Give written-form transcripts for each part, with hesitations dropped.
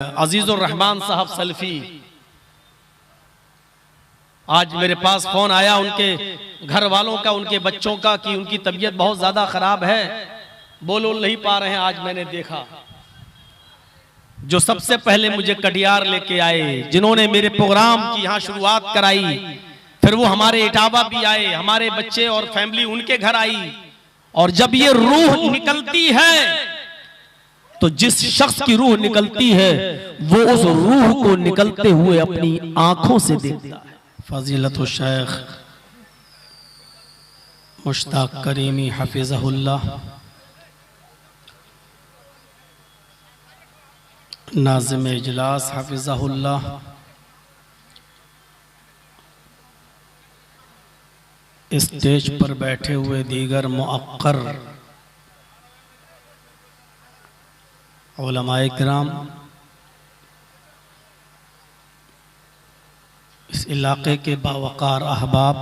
अजीजुर रहमान साहब सल्फी आज मेरे पास फोन आया उनके घर वालों का, उनके बच्चों का, कि उनकी तबीयत बहुत ज्यादा खराब है, बोल नहीं पा रहे हैं। आज मैंने देखा जो सबसे पहले मुझे कटियार लेके आए, जिन्होंने मेरे प्रोग्राम की यहाँ शुरुआत कराई, फिर वो हमारे इटावा भी आए, हमारे बच्चे और फैमिली उनके घर आई। और जब ये रूह निकलती है तो जिस शख्स की रूह निकलती है वो उस रूह को निकलते हुए अपनी आंखों से देखता है। फजीलत शेख मुश्ताक करीमी हफिज़हुल्लाह नाज़िम इजलास हफिज़हुल्लाह, स्टेज पर बैठे हुए दीगर मुअक्कर उलमाए किराम, इस इलाके के बावकार अहबाब,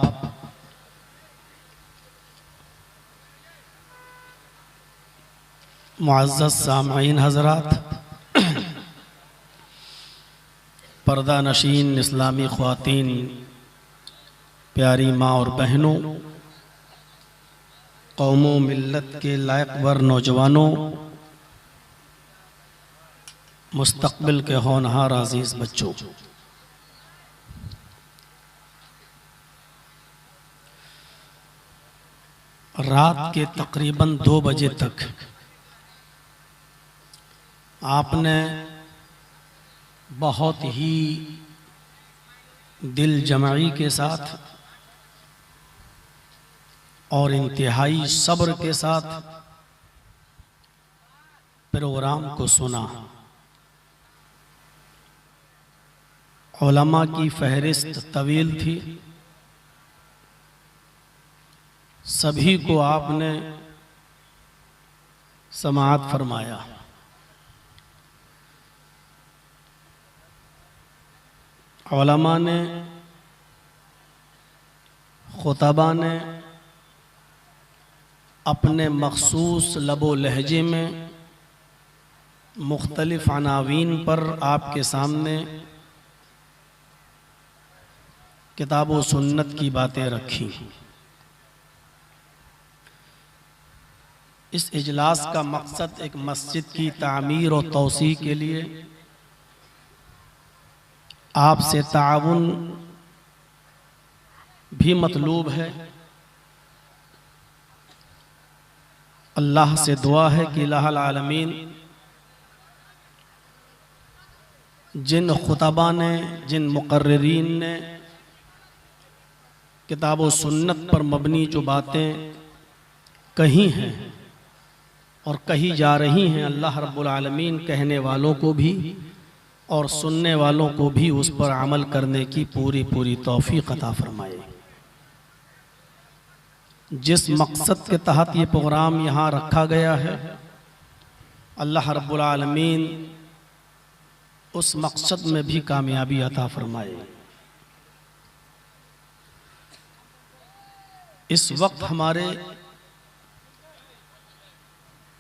मुअज़्ज़ज़ सामईन हज़रात, पर्दा नशीन इस्लामी ख्वातीन, प्यारी माँ और बहनों, कौमों मिल्लत के लायकवर नौजवानों, मुस्तक़बिल के होनहार अजीज बच्चों, रात के तकरीबन 2 बजे तक आपने बहुत ही दिल जमाई के साथ और इंतहाई सब्र के साथ प्रोग्राम को सुना। उलमा की फहरिस्त तवील थी, सभी को आपने समाअत फरमाया। उलमा ने, खुतबा ने अपने मखसूस लबो लहजे में मुख्तलिफ अनावीन पर आपके सामने किताब व सुन्नत की बातें रखी। इस इजलास का मकसद एक मस्जिद की तामीर और तौसी के लिए आपसे ताउन भी मतलूब है। अल्लाह से दुआ है कि इलाहुल आलमीन जिन खुतबा ने, जिन मुकर्रिरीन ने किताब व सुन्नत पर मबनी जो बातें कही हैं और कही जा रही हैं, अल्लाह रब्बुल आलमीन कहने वालों को भी और सुनने वालों को भी उस पर अमल करने की पूरी पूरी तौफीक अता फरमाए। जिस मकसद के तहत ये प्रोग्राम यहाँ रखा गया है, अल्लाह रब्बुल आलमीन उस मकसद में भी कामयाबी अता फरमाए। इस वक्त हमारे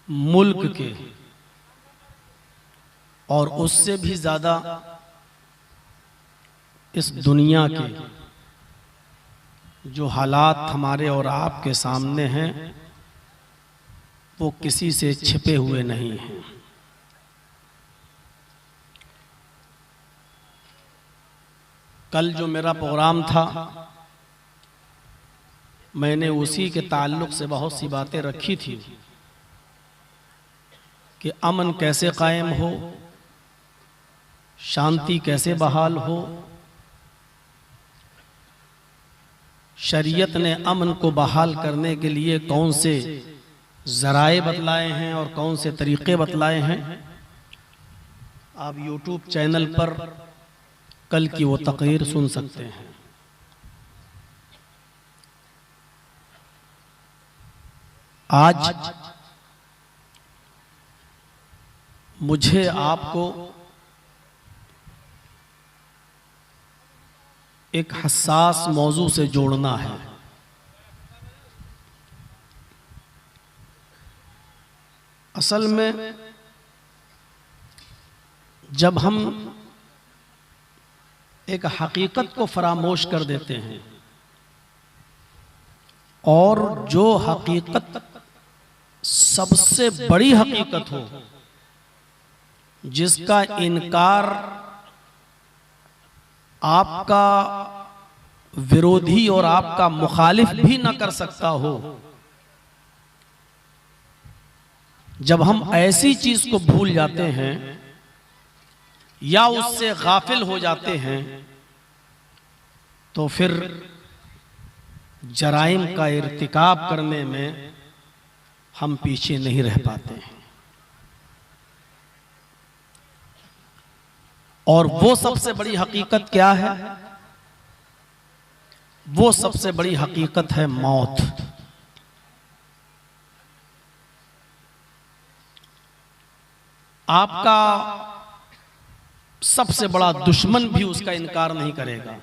मुल्क के और उससे भी ज़्यादा इस दुनिया के जो हालात हमारे और आपके सामने हैं वो किसी से छिपे हुए नहीं हैं। कल जो मेरा प्रोग्राम था मैंने उसी के ताल्लुक़ से बहुत सी बातें रखी थी कि अमन कैसे कायम हो, शांति कैसे बहाल हो। शरीयत ने अमन को बहाल करने के लिए कौन से ज़राए बतलाए हैं और कौन से तरीक़े बतलाए हैं, आप यूट्यूब चैनल पर कल की वो तकरीर सुन सकते हैं। आज मुझे आपको एक हसास मौजू से जोड़ना है। असल में जब हम एक हकीकत को फरामोश कर देते हैं और जो हकीकत सबसे बड़ी हकीकत हो, जिसका इनकार आपका विरोधी और आपका मुखालिफ भी न कर सकता हो, जब हम ऐसी चीज को भूल जाते हैं या उससे गाफिल हो जाते हैं, तो फिर जराइम का इर्तिकाब करने में हम पीछे नहीं रह पाते हैं। और वो सबसे बड़ी हकीकत क्या है? वो सबसे बड़ी हकीकत है मौत। आपका सबसे बड़ा दुश्मन भी उसका इनकार नहीं करेगा।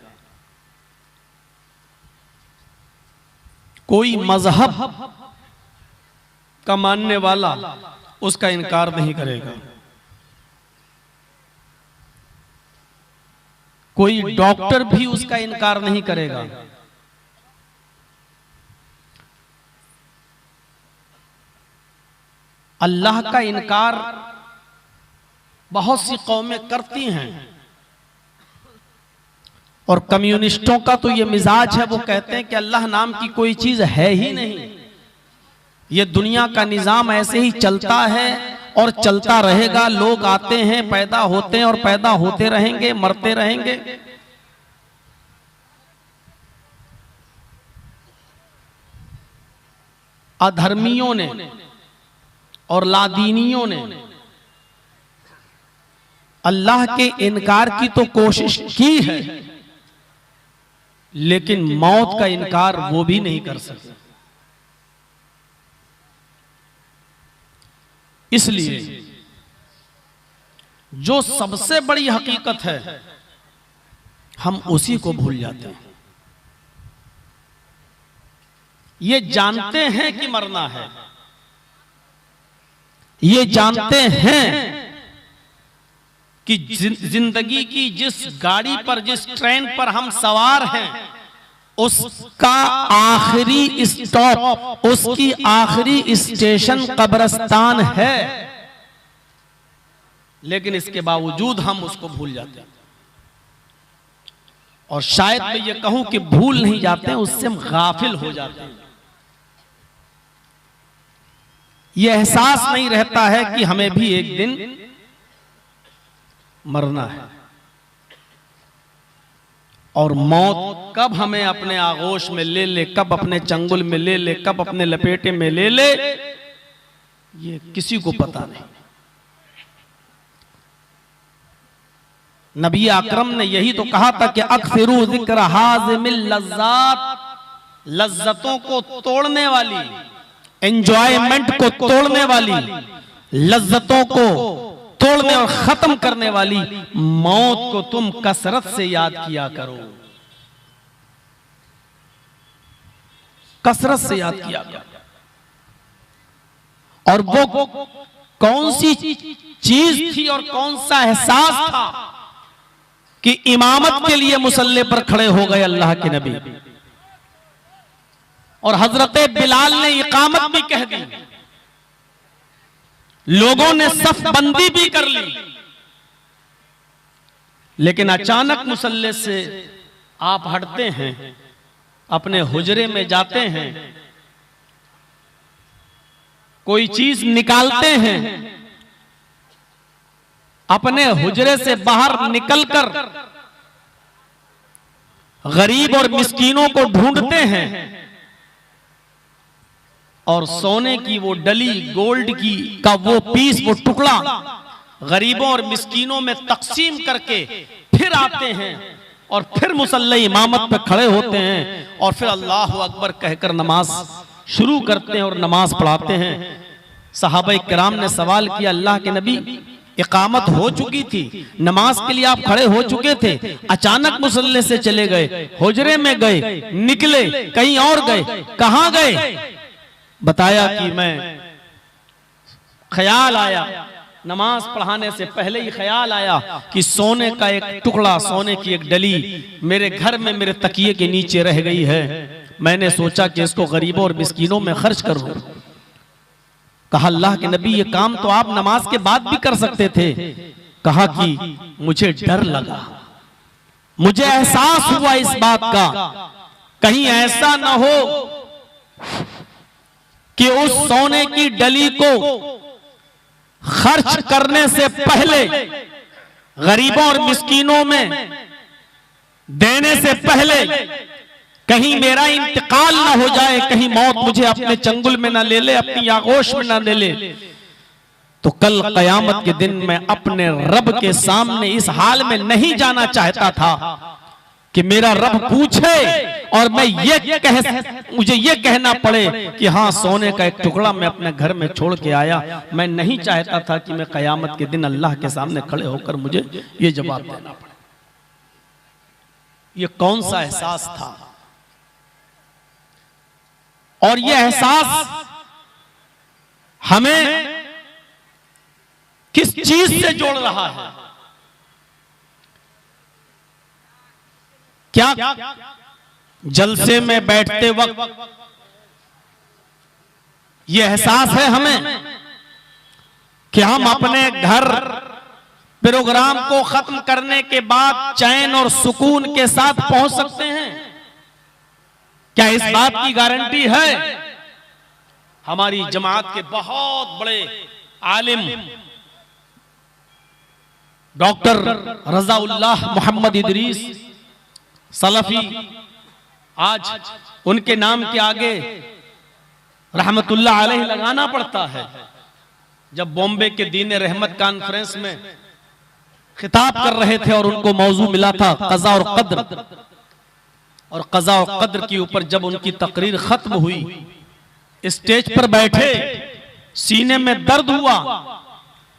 कोई मजहब का मानने वाला उसका इनकार नहीं करेगा। कोई डॉक्टर भी उसका इनकार नहीं करेगा। अल्लाह का इनकार बहुत सी कौमें करती हैं, और कम्युनिस्टों का तो ये मिजाज है, वो कहते हैं कि अल्लाह नाम की कोई चीज है ही नहीं, ये दुनिया का निजाम ऐसे ही चलता है और चलता रहेगा। लोग आते हैं, पैदा होते हैं और पैदा होते रहेंगे, मरते रहेंगे। अधर्मियों ने और लादीनियों ने अल्लाह के इनकार की तो कोशिश की है, लेकिन मौत का इनकार वो भी नहीं कर सकते। इसलिए जो सबसे बड़ी हकीकत है, हम उसी को भूल जाते हैं। ये जानते हैं कि मरना है, ये जानते हैं कि जिंदगी की जिस गाड़ी पर, जिस ट्रेन पर हम सवार हैं, उसका आखिरी स्टॉप, उसकी आखिरी स्टेशन कब्रिस्तान है, लेकिन इसके बावजूद हम उसको भूल जाते हैं। और शायद मैं ये कहूं कि भूल नहीं जाते हैं, उससे हम गाफिल हो जाते हैं। ये एहसास नहीं रहता है कि हमें भी एक दिन मरना है, और मौत कब हमें अपने आगोश में ले ले, कब अपने चंगुल में ले ले, कब अपने लपेटे में ले ले, ये किसी को पता नहीं। नबी अकरम ने यही तो कहा था कि अक्सिरू ज़िक्र हाज़िमिल लज़्ज़ात, लज्जतों को तोड़ने वाली, एंजॉयमेंट को तोड़ने वाली, लज्जतों को तोड़ने और खत्म करने वाली मौत को तुम कसरत से याद किया करो, कसरत से याद किया करो। और वो कौन सी चीज थी और कौन सा एहसास था कि इमामत के लिए मुसल्ले पर खड़े हो गए अल्लाह के नबी, और हजरत बिलाल ने इकामत भी कह दी, लोगों ने सफ बंदी भी कर ली, लेकिन अचानक मुसल्ले से आप हटते हैं, अपने हुजरे में जाते हैं, कोई चीज निकालते हैं, अपने हुजरे से बाहर निकलकर गरीब और मिस्कीनों को ढूंढते हैं, और सोने की वो डली, गोल्ड की का वो पीस, वो टुकड़ा गरीबों और मिस्कीनों में तकसीम करके फिर आते हैं, और फिर मुसल्ले इमामत पे खड़े होते हैं, और फिर अल्लाह अकबर कहकर नमाज शुरू करते हैं और नमाज पढ़ाते हैं। सहाबा किराम ने सवाल किया, अल्लाह के नबी, इकामत हो चुकी थी, नमाज के लिए आप खड़े हो चुके थे, अचानक मुसल्ले से चले गए, हुजरे में गए, निकले, कहीं और गए, कहां गए? बताया कि मैं ख्याल आया नमाज पढ़ाने से पहले ही ख्याल आया कि सोने का एक टुकड़ा, सोने की एक डली मेरे घर में मेरे तकिए के नीचे रह गई है। मैंने सोचा कि इसको गरीबों और मिस्कीनों में खर्च करूं। कहा अल्लाह के नबी ये काम तो आप नमाज के बाद भी कर सकते थे। कहा कि मुझे डर लगा, मुझे एहसास हुआ इस बात का, कहीं ऐसा ना हो कि उस सोने की डली को खर्च करने से पहले, गरीबों और मिस्कीनों में देने से पहले कहीं मेरा इंतकाल ना हो जाए, कहीं मौत मुझे अपने चंगुल में ना ले ले, अपनी आगोश में ना ले ले, तो कल कयामत के दिन मैं अपने रब के सामने इस हाल में नहीं जाना चाहता था कि मेरा रब पूछे और मैं मुझे ये कहना पड़े कि हाँ सोने का एक टुकड़ा मैं अपने घर में छोड़ के आया। मैं नहीं चाहता था कि मैं कयामत के दिन अल्लाह के सामने खड़े होकर मुझे ये जवाब देना पड़े। ये कौन सा एहसास था? और ये एहसास हमें किस चीज से जोड़ रहा है? क्या जलसे में बैठते वक्त यह एहसास है हमें कि हम अपने घर प्रोग्राम को खत्म करने के बाद चैन और सुकून के साथ पहुंच सकते हैं? क्या इस बात की गारंटी है? हमारी जमात के बहुत बड़े आलिम डॉक्टर रज़ाउल्लाह मोहम्मद इदरीस सलफी, आज उनके नाम के आगे रहमतुल्लाह अलैह लगाना पड़ता है। जब बॉम्बे के दीन रहमत कॉन्फ्रेंस में खिताब कर रहे थे और उनको मौजू मिला था क़ज़ा और क़द्र, और क़ज़ा और क़द्र के ऊपर जब उनकी तकरीर खत्म हुई, स्टेज पर बैठे, सीने में दर्द हुआ,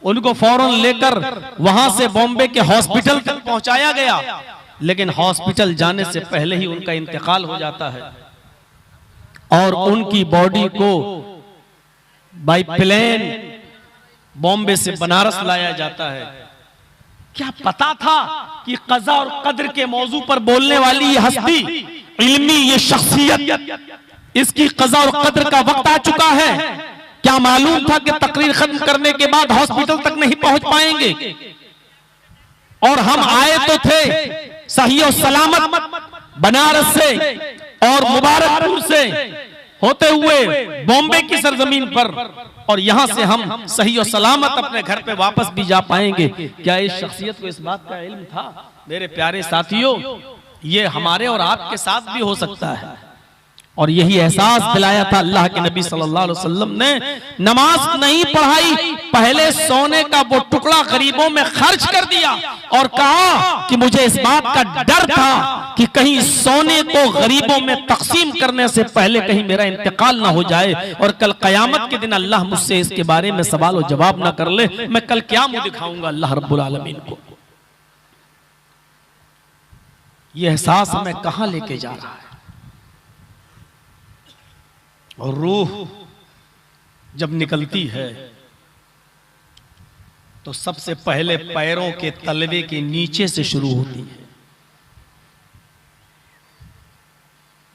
उनको फौरन लेकर वहां से बॉम्बे के हॉस्पिटल तक पहुंचाया गया, लेकिन हॉस्पिटल जाने से पहले ही उनका इंतकाल हो जाता है और उनकी बॉडी को बाई प्लेन बॉम्बे से बनारस लाया जाता है। क्या पता था कि क़ज़ा और क़द्र के मौजू पर बोलने वाली ये हस्ती, इल्मी ये शख्सियत, इसकी क़ज़ा और क़द्र का वक्त आ चुका है? क्या मालूम था कि तकरीर खत्म करने के बाद हॉस्पिटल तक नहीं पहुंच पाएंगे? और हम आए तो थे सही और सलामत बनारस से और मुबारकपुर से होते हुए बॉम्बे की सरजमीन पर, और यहां से हम सही और सलामत अपने घर पे वापस भी जा पाएंगे। क्या इस शख्सियत को इस बात का इल्म था? मेरे प्यारे साथियों, ये हमारे और आपके साथ भी हो सकता है। और यही एहसास दिलाया था अल्लाह के नबी सल्लल्लाहु अलैहि वसल्लम ने। नमाज नहीं पढ़ाई, पहले सोने का वो टुकड़ा गरीबों में खर्च कर दिया और कहा कि मुझे इस बात का डर था कि कहीं सोने को गरीबों में तकसीम करने से पहले कहीं मेरा इंतकाल ना हो जाए और कल कयामत के दिन अल्लाह मुझसे इसके बारे में सवाल और जवाब ना कर ले, मैं कल क्या मुंह दिखाऊंगा अल्लाह रब्बुल आलमीन को। यह एहसास हमें कहां लेके जा रहा है? और रूह जब निकलती है तो सबसे पहले पैरों के तलवे के नीचे से शुरू होती है।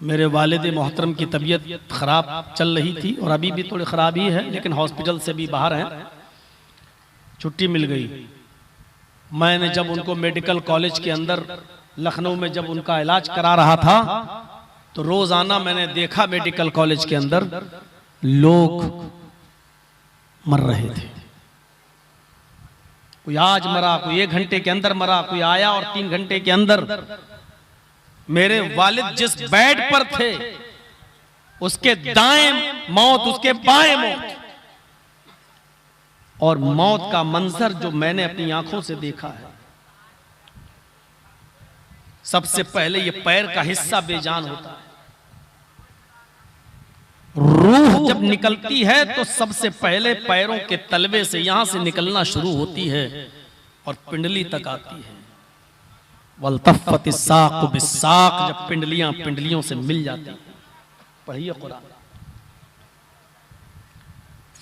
मेरे वालिद मोहतरम की तबीयत खराब चल रही थी और अभी भी थोड़ी खराब ही है, लेकिन हॉस्पिटल से भी बाहर हैं, छुट्टी मिल गई। मैंने जब उनको मेडिकल कॉलेज के अंदर लखनऊ में जब उनका इलाज करा रहा था तो रोजाना मैंने देखा मेडिकल कॉलेज के अंदर लोग मर रहे थे। कोई आज मरा, कोई 1 घंटे के अंदर मरा, कोई आया और 3 घंटे के अंदर। मेरे वालिद जिस बेड पर थे उसके दाएं मौत, उसके बाएं मौत, और मौत का मंजर जो मैंने अपनी आंखों से देखा है, सबसे पहले ये पैर का हिस्सा बेजान होता है। रूह जब निकलती है तो सबसे पहले पैरों के तलवे से यहां से निकलना शुरू होती है और पिंडली तक आती है। वल्तफ़्फ़तिस साक़ु बिस्साक़, जब पिंडलियां पिंडलियों से मिल जाती हैं। पढ़िए कुरान।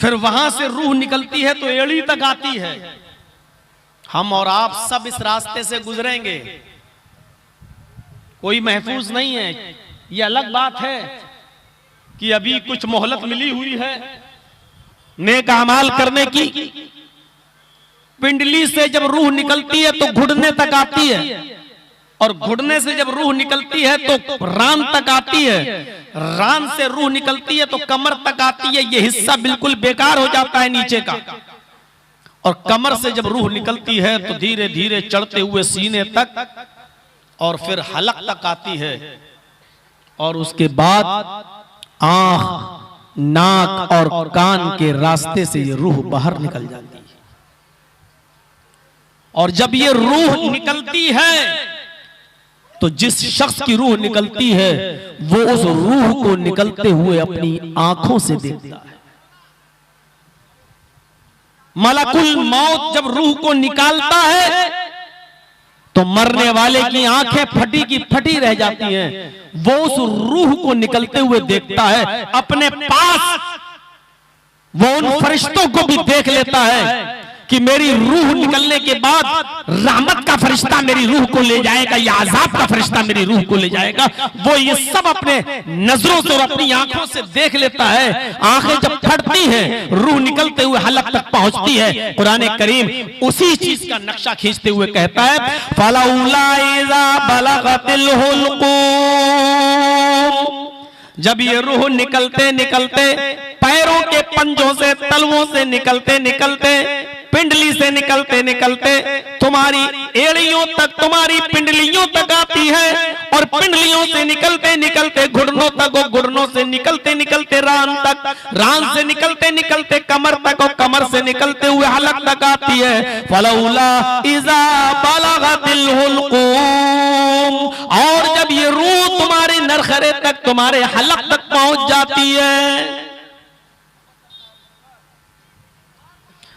फिर वहां से रूह निकलती है तो एड़ी तक आती है। हम और आप सब इस रास्ते से गुजरेंगे, कोई महफूज नहीं है। ये अलग बात है कि अभी कुछ मोहलत मिली हुई है नेक अमाल करने की। पिंडली से जब रूह निकलती है तो घुटने तक आती है, और घुटने से जब रूह निकलती है तो रान तक आती है, रान से रूह निकलती है तो कमर तक आती है। ये हिस्सा बिल्कुल बेकार हो जाता है नीचे का, और कमर से जब रूह निकलती है तो धीरे धीरे चढ़ते हुए सीने तक और फिर हलक तक आती है, और उसके बाद आंख, नाक और कान के रास्ते से ये रूह बाहर निकल जाती है। और जब ये रूह निकलती है तो जिस शख्स की रूह निकलती है वो उस रूह को निकलते हुए अपनी आंखों से देखता है। मलकुल मौत जब रूह को निकालता है तो मरने वाले की आंखें फटी की फटी रह जाती हैं। वो उस रूह को निकलते हुए देखता है अपने पास। वो उन फरिश्तों को भी देख लेता है कि मेरी रूह निकलने के बाद रहमत का फरिश्ता मेरी रूह को ले जाएगा या अजाब का फरिश्ता मेरी रूह को ले जाएगा। वो ये सब अपने नजरों से और अपनी आंखों से देख लेता है। आंखें जब फटती हैं, रूह निकलते हुए हलक तक पहुंचती है। कुरान करीम उसी चीज का नक्शा खींचते हुए कहता है, फलौला इज़ा बलगतिल हुल्कूम, जब ये रूह निकलते निकलते पैरों के पंजों से, तलवों से निकलते निकलते, पिंडली से निकलते निकलते तुम्हारी एड़ियों तक, तुम्हारी पिंडलियों तक आती है, और पिंडलियों से निकलते निकलते घुटनों तक, और घुटनों से निकलते निकलते रान तक, रान से निकलते निकलते कमर तक, और कमर से निकलते हुए हलक तक आती है। फलौला इज़ा बलगतिल हुल्कूम, और जब ये रूह तुम्हारे नरखरे तक, तुम्हारे हलक तक पहुंच जाती है,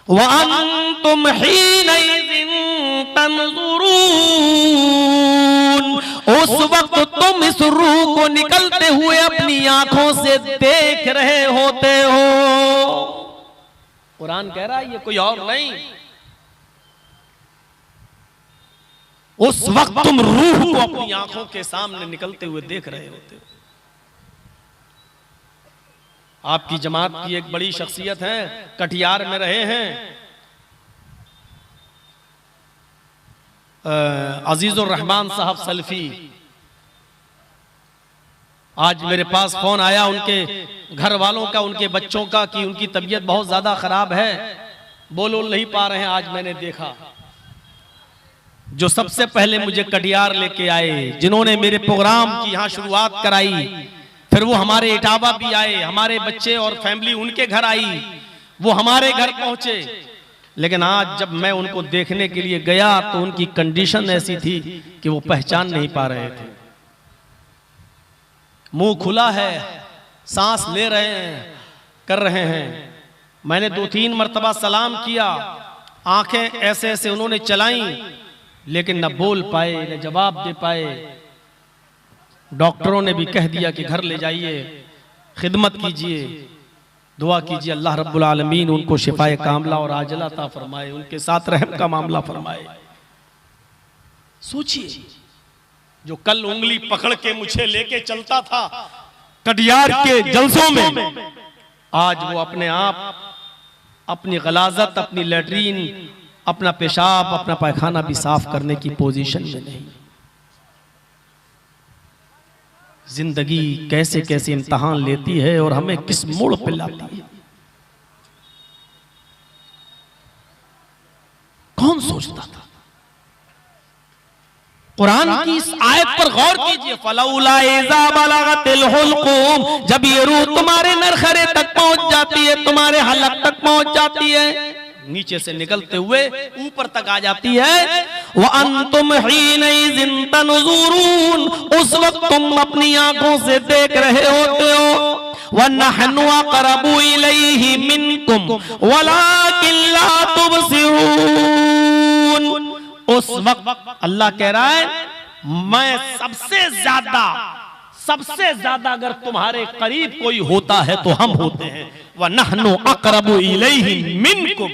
वअंतुम हीनइज़िन तंज़ुरून, उस वक्त तुम इस रूह को निकलते हुए अपनी आंखों से देख रहे होते हो। कुरान कह रहा है ये कोई और नहीं, उस वक्त तुम रूह को अपनी आंखों के सामने निकलते हुए देख रहे होते हो। आपकी जमात की एक बड़ी शख्सियत है, कटिहार में रहे हैं, अजीजुर रहमान साहब सल्फी। आज मेरे पास फोन आया उनके घर वालों का, उनके बच्चों का, कि उनकी तबीयत बहुत ज्यादा खराब है, बोल नहीं पा रहे हैं। आज मैंने देखा जो सबसे पहले मुझे कटिहार लेके आए, जिन्होंने मेरे प्रोग्राम की यहाँ शुरुआत कराई, फिर वो हमारे इटावा भी आए, हमारे बच्चे और फैमिली उनके घर आई, वो हमारे घर पहुंचे। लेकिन आज जब मैं उनको देखने के लिए गया तो उनकी कंडीशन ऐसी थी कि वो पहचान नहीं पा रहे थे। मुंह खुला है, सांस ले रहे हैं, कर रहे हैं। मैंने 2-3 मर्तबा सलाम किया, आंखें ऐसे ऐसे उन्होंने चलाई, लेकिन न बोल पाए, न जवाब दे पाए। डॉक्टरों ने भी कह दिया कि घर ले जाइए, खिदमत कीजिए, दुआ कीजिए, अल्लाह रब्बुल आलमीन उनको शिफाए कामला और आजला अता फरमाए, उनके साथ रहम का मामला फरमाए। सोचिए, जो कल उंगली पकड़ के मुझे लेके चलता था कटिहार के जलसों में, आज वो अपने आप अपनी गलाजत, अपनी लैट्रीन, अपना पेशाब, अपना पैखाना भी साफ करने की पोजीशन में नहीं। जिंदगी कैसे कैसे इम्तिहान लेती है और हमें किस मोड़ पे लाती है, कौन सोचता था। कुरान की इस आयत पर गौर कीजिए, फलौला इज़ा बलगतिल हुल्कूम, जब ये रूह तुम्हारे नरखरे तक पहुंच जाती है, तुम्हारे हलक तक पहुंच जाती है, नीचे से निकलते हुए ऊपर तक आ जाती है। वअंतुम हीनइज़िन तंज़ुरून, उस वक्त तुम अपनी आंखों से देख रहे होते हो। वनहनु अक़रबु इलैहि मिनकुम वलाकिन ला तुबसिरून, उस वक्त अल्लाह कह रहा है मैं सबसे ज्यादा अगर तुम्हारे करीब कोई होता है तो हम होते हैं। व नहनु अक़रबु इलैहि मिनकुम,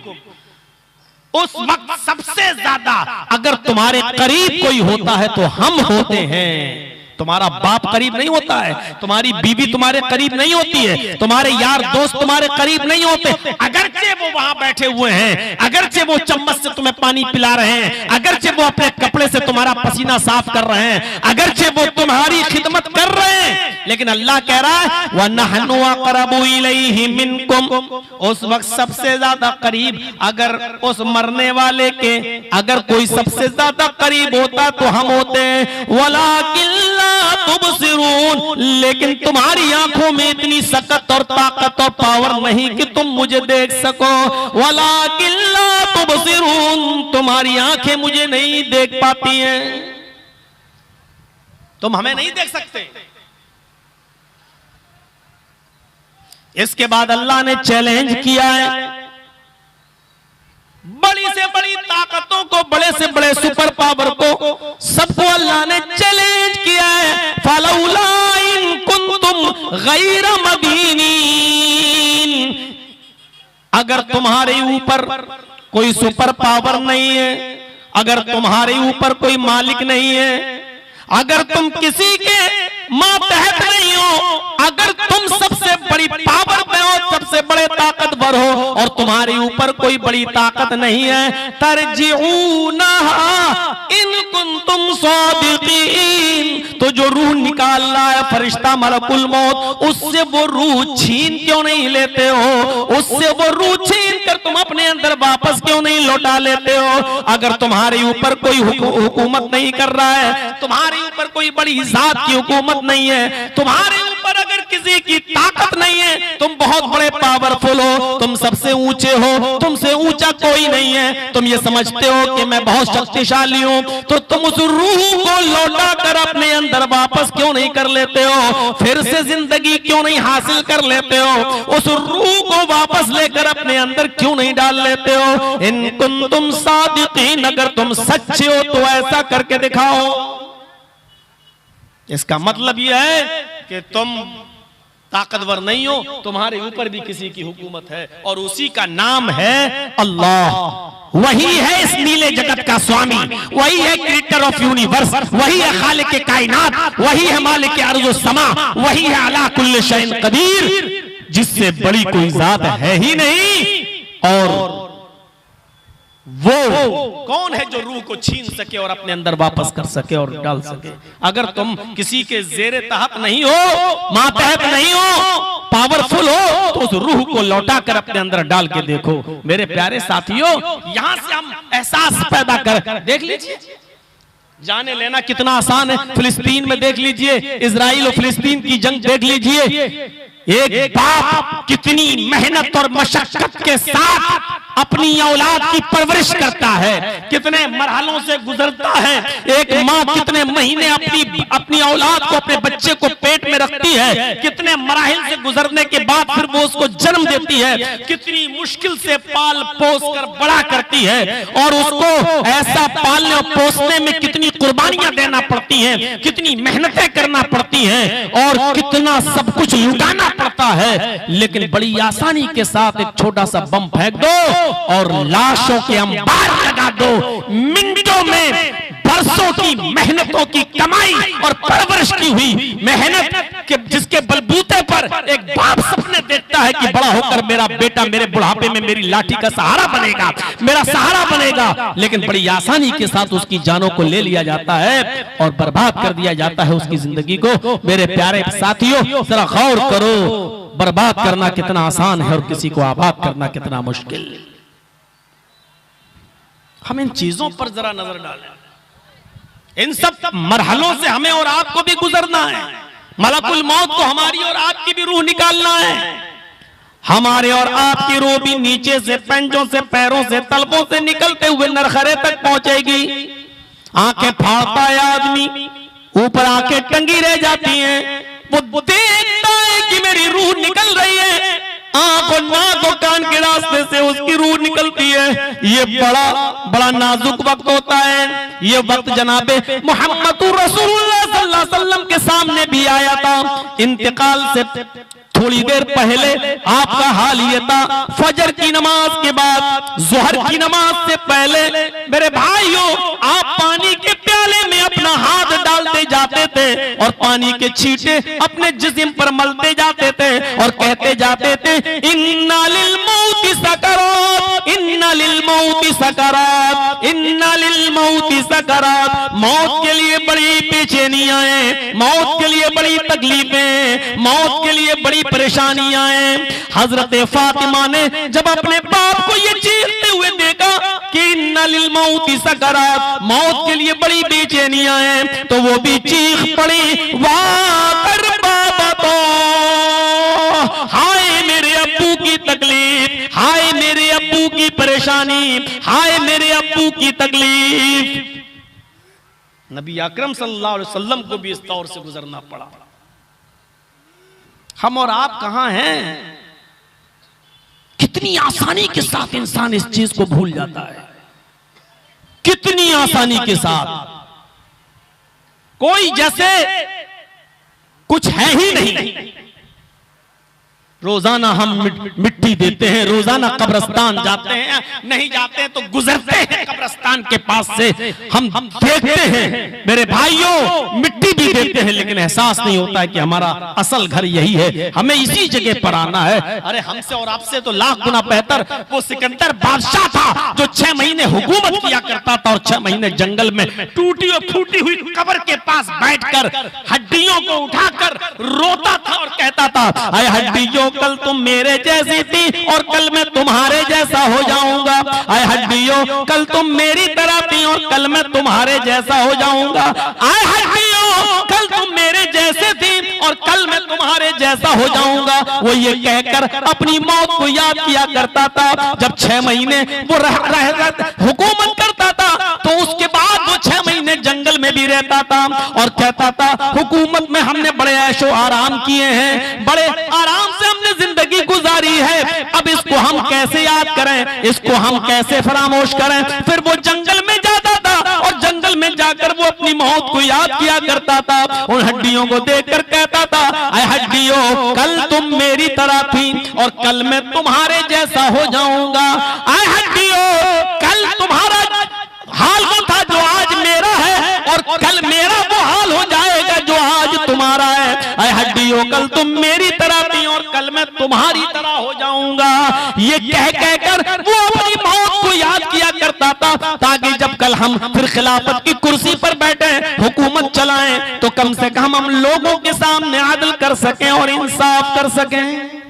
उस वक्त सबसे ज्यादा अगर तुम्हारे करीब कोई होता है तो हम होते हैं। तुम्हारा बाप करीब नहीं होता है, तुम्हारी बीवी तुम्हारे करीब नहीं होती है, तुम्हारे यार दोस्त तुम्हारे करीब नहीं होते, अगरचे वो वहां बैठे हुए हैं, अगरचे वो चम्मच से तुम्हें पानी पिला रहे हैं, अगरचे वो अपने कपड़े से तुम्हारा पसीना साफ कर रहे हैं, अगरचे वो तुम्हारी खिदमत कर रहे हैं, लेकिन अल्लाह कह रहा है व नहनु अक़रबु इलैहि मिनकुम, उस वक्त सबसे ज्यादा करीब अगर उस मरने वाले के अगर कोई सबसे ज्यादा करीब होता तो हम होते हैं। वलाकिन तुबसिरून, लेकिन तुम्हारी आंखों में इतनी सकत और ताकत और पावर नहीं कि तुम मुझे देख सको। वलाकिन ला तुबसिरून, तुम्हारी आंखें मुझे नहीं देख पाती हैं, तुम हमें नहीं देख सकते। इसके बाद अल्लाह ने चैलेंज किया है, बड़ी से बड़ी ताकतों को, बड़े से बड़े सुपर पावर को, सबको अल्लाह ने चैलेंज किया है। फलौला इन कुंतुम गैर मदीनीन, अगर तुम्हारे ऊपर कोई सुपर पावर नहीं है, अगर तुम्हारे ऊपर कोई मालिक नहीं है, अगर तुम किसी के मातहत नहीं हो, अगर तुम सबसे बड़ी पावर में हो, सबसे बड़े ताकतवर हो और तुम्हारे ऊपर कोई बड़ी ताकत नहीं है, तरजिऊनहा इन कुंतुम सादिकीन, तो जो रूह निकाल रहा है फरिश्ता मलकुल मौत, उससे वो रूह छीन क्यों नहीं लेते हो? उससे वो रूह छीन कर तुम अपने अंदर वापस क्यों नहीं लौटा लेते हो? अगर तुम्हारे ऊपर कोई हुकूमत नहीं कर रहा है, तुम्हारे ऊपर कोई बड़ी जात की हुकूमत नहीं है, तुम्हारे ऊपर अगर किसी की ताकत नहीं है, तुम बहुत बड़े पावरफुल हो, तुम सबसे ऊंचे हो, तुमसे ऊंचा कोई नहीं है, तुम ये समझते हो कि मैं बहुत शक्तिशाली हूं, तो तुम उस रूह को लौटा कर अपने अंदर वापस क्यों नहीं कर लेते हो? फिर से जिंदगी क्यों नहीं हासिल कर लेते हो? उस रूह को वापस लेकर अपने अंदर क्यों नहीं डाल लेते हो? इन कुंतुम सादिकीन, अगर तुम सच्चे हो तो ऐसा करके दिखाओ। इसका मतलब यह है कि तुम ताकतवर नहीं हो, तुम्हारे ऊपर भी किसी की हुकूमत है और उसी का नाम है अल्लाह। वही है इस नीले जगत का स्वामी, वही है क्रिएटर ऑफ यूनिवर्स, वही है खालिक के कायनात, वही है मालिक अर्ज़ व समा, वही है अला कुल्ल शैइन कदीर, जिससे बड़ी कोई जात है ही नहीं। और वो कौन है जो रूह को छीन सके और अपने अंदर वापस कर सके और डाल सके? अगर तुम किसी के जेरे तहत नहीं हो, मातहत नहीं हो, पावरफुल हो, तो उस रूह को लौटा कर अपने अंदर डाल के देखो। मेरे प्यारे साथियों, यहां से हम एहसास पैदा कर देख लीजिए, जाने लेना कितना आसान है। फिलिस्तीन में देख लीजिए, इजराइल और फिलिस्तीन की जंग देख लीजिए, एक बाप कितनी मेहनत और मशक्कत के साथ अपनी औलाद की परवरिश करता है, कितने मरहलों से गुजरता है। एक माँ कितने महीने अपनी औलाद को, अपने बच्चे को पेट में रखती है, कितने मराहिल से गुजरने के बाद फिर वो उसको जन्म देती है, कितनी मुश्किल से पाल पोस कर बड़ा करती है, और उसको ऐसा पालने और पोसने में कितनी कुर्बानियां देना पड़ती हैं, कितनी मेहनतें करना पड़ती हैं, और कितना सब कुछ लुटाना पड़ता है। लेकिन बड़ी आसानी के साथ एक छोटा सा बम फेंक दो और लाशों के अंबार लगा दो। मिनटों में बरसों की मेहनतों की कमाई और परवरिश की हुई मेहनत के जिसके बलबूते पर एक बाप सपने देखता है कि बड़ा होकर मेरा बेटा मेरे बुढ़ापे में मेरी लाठी का सहारा बनेगा, मेरा सहारा बनेगा, लेकिन बड़ी आसानी के साथ उसकी जानों को ले लिया जाता है और बर्बाद कर दिया जाता है उसकी जिंदगी को। मेरे प्यारे साथियों, जरा गौर करो, बर्बाद करना कितना आसान है और किसी को आबाद करना कितना मुश्किल। हम इन चीजों पर जरा नजर डालें। इन सब मरहलों से हमें और आपको भी गुजरना है। मलकुल मौत को हमारी और आपकी भी रूह निकालना है। हमारे और आपकी रूह भी नीचे से, पंजों से, पैरों से, तलबों से निकलते हुए नरखरे तक पहुंचेगी। आंखें फाड़ता है आदमी, ऊपर आंखें टंगी रह जाती हैं, वो देखता है कि मेरी रूह निकल रही है, आंख और नाक और कान के रास्ते से उसकी रूह निकलती है। ये बड़ा नाजुक वक्त होता है। ये वक्त जनाबे मोहम्मद रसूलुल्लाह सल्लल्लाहु अलैहि वसल्लम के सामने भी आया था। इंतकाल से थोड़ी देर पहले आपका हाल ये था, फजर की नमाज के बाद, जोहर की नमाज से पहले मेरे भाइयों आप पानी के प्याले में अपना हाथ डालते जाते थे और पानी के छींटे अपने जिस्म पर मलते जाते थे और कहते जाते थे इन्ना लिल मौति सकरात, इन्ना लिल मौति सकरात, इन्ना लिल मौति सकरात। मौत के लिए बड़ी बेचैनियां हैं, मौत के लिए बड़ी तकलीफें, मौत के लिए बड़ी परेशानियां हैं। हजरत फातिमा ने जब अपने बाप को ये चीखते हुए देखा कि इन्ना लिल मौति सकरात, मौत के लिए बड़ी बेचैनियां हैं, तो वो भी चीख पड़ी वाह कर बाबा तो, हाय मेरे अब्बू की तकलीफ, हाय मेरे अब्बू की परेशानी, हाय मेरे अब्बू की तकलीफ। नबी अकरम सल्लल्लाहु अलैहि वसल्लम को भी इस दौर से गुजरना पड़ा। हम और आप कहां हैं? कितनी आसानी के साथ इंसान इस चीज को भूल जाता है, कितनी आसानी के साथ, कोई जैसे कुछ है ही नहीं। रोजाना हम मिट्टी देते हैं, रोजाना कब्रिस्तान जाते हैं, नहीं जाते हैं तो गुजरते हैं कब्रिस्तान के पास से, हम देखते हैं मेरे भाइयों मिट्टी भी देते हैं, लेकिन एहसास नहीं होता है कि हमारा असल घर यही है, हमें इसी जगह पर आना है। अरे हमसे और आपसे तो लाख गुना बेहतर वो सिकंदर बादशाह था जो 6 महीने हुकूमत किया करता था और 6 महीने जंगल में टूटी और फूटी हुई कब्र के पास बैठकर हड्डियों को उठाकर रोता था और कहता था अरे हड्डियों कल तुम मेरे जैसी थी और कल मैं तुम्हारे जैसा हो जाऊंगा, आए हड्डियों कल तुम मेरी तरह थी और कल मैं तुम्हारे जैसा हो जाऊंगा, आए हड्डियों कल तुम मेरे जैसे थी और कल मैं तुम्हारे जैसा हो जाऊंगा। वो ये कहकर अपनी मौत को याद किया करता था। जब 6 महीने वो हुकूमत करता था तो उसके बाद वो 6 महीने जंगल में भी रहता था और कहता था हुकूमत में हमने बड़े ऐशो आराम किए हैं, बड़े आराम से हमने जिंदगी गुजारी है, अब इसको हम कैसे याद करें, इसको हम कैसे फरामोश करें। फिर वो जंगल में जाता था और जंगल में जाकर वो अपनी मौत को याद किया करता था। उन हड्डियों को देखकर कहता था अरे हड्डियों कल तुम मेरी तरह थी और कल मैं तुम्हारे जैसा हो जाऊंगा, अरे हड्डियों कल तुम्हारा हाल वो था जो आज मेरा है और कल मेरा वो हाल हो जाएगा जो आज तुम्हारा है, अरे हड्डियों कल तुम मेरी तरह थी और कल मैं तुम्हारी तरह हो जाऊंगा। ये कह कहकर वो अपनी मौत को याद किया करता था ताकि जब कल हम फिर खिलाफत की कुर्सी पर बैठे हुकूमत चलाएं तो कम से कम हम लोगों के सामने आदल कर सकें और इंसाफ कर सकें।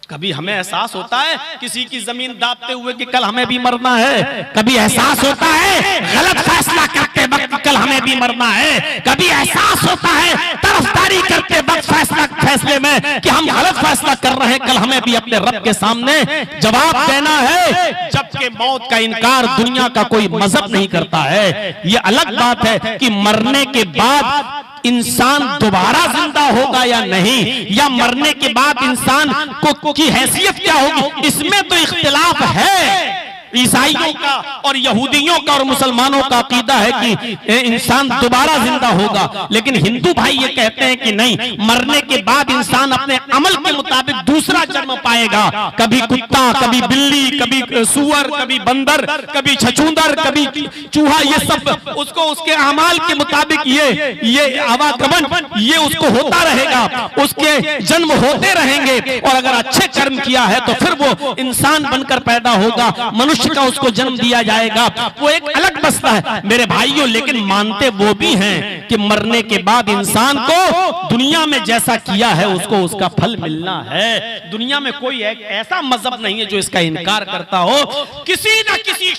कभी हमें एहसास होता है किसी की जमीन दाबते हुए कि कल हमें भी मरना है, कभी एहसास होता है गलत फैसला करते वक्त कल हमें भी मरना है, कभी एहसास होता है तरफदारी करते वक्त फैसले में कि हम गलत फैसला कर रहे हैं, कल हमें भी अपने रब के सामने जवाब देना है। जबकि मौत का इनकार दुनिया का कोई मजहब नहीं करता है। ये अलग बात है कि मरने के बाद इंसान दोबारा जिंदा होगा या नहीं, या मरने के बाद इंसान को की हैसियत क्या होगी, इसमें तो इख्तिलाफ है। ईसाइयों का और यहूदियों का और मुसलमानों का अकीदा है कि इंसान दोबारा जिंदा होगा, लेकिन हिंदू भाई ये कहते हैं कि नहीं, मरने के बाद इंसान अपने अमल के मुताबिक दूसरा जन्म पाएगा, कभी कुत्ता, कभी बिल्ली, कभी सुअर, कभी बंदर, कभी छछूंदर, कभी चूहा, ये सब उसको उसके अमाल के मुताबिक ये आवागमन ये उसको होता रहेगा, उसके जन्म होते रहेंगे और अगर अच्छे कर्म किया है तो फिर वो इंसान बनकर पैदा होगा, मनुष्य का उसको जन्म दिया जाएगा। वो एक अलग मसला है मेरे भाइयों, लेकिन मानते वो भी हैं कि मरने के बाद इंसान को दुनिया में जैसा किया है उसको उसका फल मिलना है। दुनिया में कोई ऐसा मजहब नहीं है जो इसका इनकार करता हो, किसी न किसी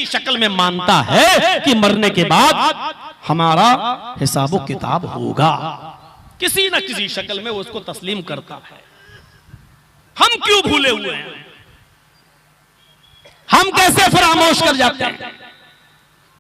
शक्ल में मानता है कि मरने के बाद हमारा हिसाबो किताब होगा, किसी न किसी शक्ल में उसको तस्लीम करता है। हम क्यों भूले हुए हैं, हम कैसे फरामोश कर जाते हैं।